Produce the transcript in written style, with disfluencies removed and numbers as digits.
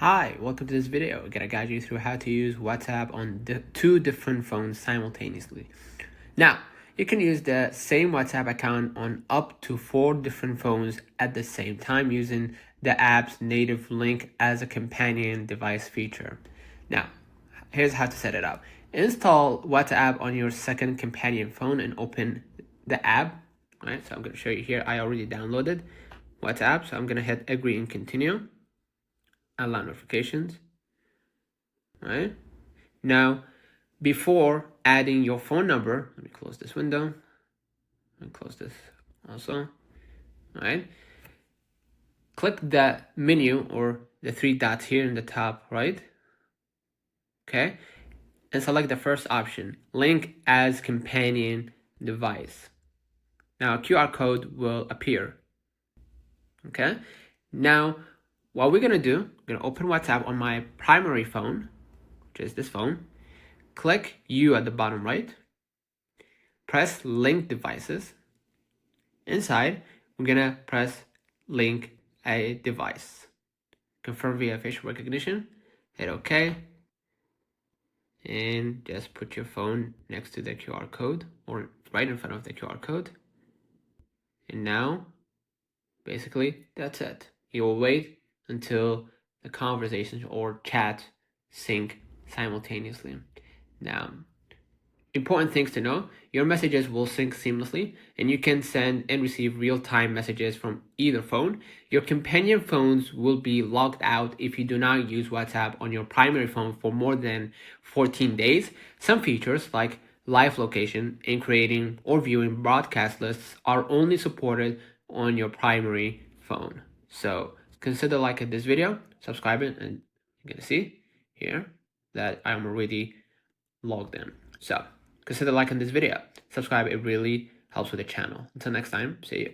Hi, welcome to this video. I'm gonna guide you through how to use WhatsApp on two different phones simultaneously. Now, you can use the same WhatsApp account on up to 4 different phones at the same time using the app's native link as a companion device feature. Now, here's how to set it up. Install WhatsApp on your second companion phone and open the app. All right, so I'm gonna show you here. I already downloaded WhatsApp, so I'm gonna hit agree and continue. Allow notifications. Right now, before adding your phone number, let me close this window and close this also. Right, click the menu or the 3 dots here in the top right. Okay, and select the first option, link as companion device. Now a QR code will appear. Okay, now what we're gonna do, we're gonna open WhatsApp on my primary phone, which is this phone. Click U at the bottom right. Press link devices. Inside, we're gonna press link a device. Confirm via facial recognition. Hit OK. And just put your phone next to the QR code or right in front of the QR code. And now, basically, that's it. You will wait until the conversation or chat sync simultaneously. Now, important things to know, your messages will sync seamlessly and you can send and receive real-time messages from either phone. Your companion phones will be logged out if you do not use WhatsApp on your primary phone for more than 14 days. Some features like live location and creating or viewing broadcast lists are only supported on your primary phone. So consider liking this video, subscribing, and you're gonna see here that I'm already logged in. So consider liking this video, subscribe, it really helps with the channel. Until next time, see you.